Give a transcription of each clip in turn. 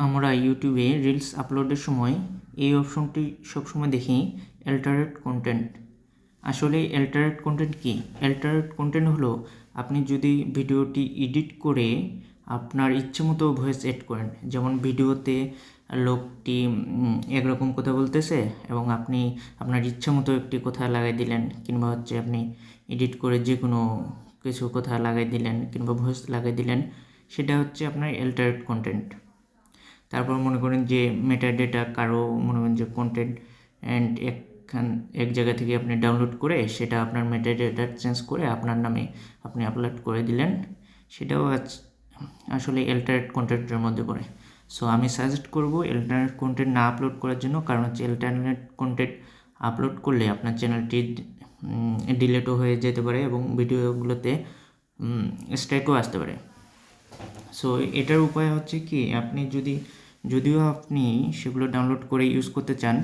আমরা ইউটিউবে রিলস আপলোডের সময় এই অপশনটি সবসময় দেখি, অ্যাল্টারেট কন্টেন্ট। আসলে অ্যাল্টারেট কন্টেন্ট কি? অ্যাল্টারেট কন্টেন্ট হলো আপনি যদি ভিডিওটি এডিট করে আপনার ইচ্ছে মতো ভয়েস এড করেন। যেমন ভিডিওতে লোকটি একরকম কথা বলতেছে এবং আপনি আপনার ইচ্ছা মতো একটি কথা লাগাই দিলেন, কিংবা আপনি এডিট করে যে কোনো কিছু কথা লাগাই দিলেন কিংবা ভয়েস লাগাই দিলেন, সেটা হচ্ছে আপনার অ্যাল্টারেট কন্টেন্ট। তারপর মনে করেন যে মেটা ডেটা কারো মনে করেন যে কন্টেন্ট এক জায়গা থেকে আপনি ডাউনলোড করে সেটা আপনার মেটা ডেটা চেঞ্জ করে আপনার নামে আপনি আপলোড করে দিলেন, সেটাও আসলে অ্যাল্টারেট কন্টেন্টের মধ্যে পড়ে। সো আমি সাজেস্ট করব অ্যাল্টারনেট কন্টেন্ট না আপলোড করার জন্য, কারণ হচ্ছে অ্যাল্টারনেট কন্টেন্ট আপলোড করলে আপনার চ্যানেলটি ডিলেটও হয়ে যেতে পারে এবং ভিডিওগুলোতে স্ট্রাইকও আসতে পারে। সো এটার উপায় হচ্ছে কি, আপনি যদিও আপনি সেগুলো ডাউনলোড করে ইউজ করতে চান,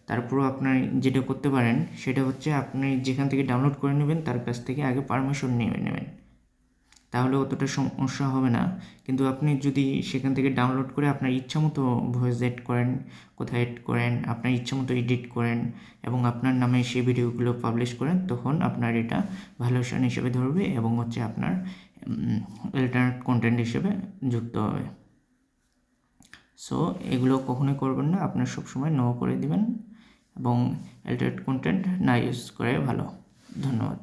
তারপরও আপনার যেটা করতে পারেন সেটা হচ্ছে আপনি যেখান থেকে ডাউনলোড করে নেবেন তার কাছ থেকে আগে পারমিশন নিয়ে নেবেন, তাহলে অতটা সমস্যা হবে না। কিন্তু আপনি যদি সেখান থেকে ডাউনলোড করে আপনার ইচ্ছা মতো ভয়েস এড করেন, কোথায় এড করেন, আপনার ইচ্ছা মতো এডিট করেন এবং আপনার নামে সেই ভিডিওগুলো পাবলিশ করেন, তখন আপনার এটা ভায়োলেশন হিসেবে ধরবে এবং আপনার অ্যাল্টারনেট কন্টেন্ট হিসেবে যুক্ত হবে। সো এগুলো কখনোই করবেন না, আপনার সবসময় নো করে দিবেন এবং অ্যাল্টারনেট কন্টেন্ট না ইউজ করে ভালো। ধন্যবাদ।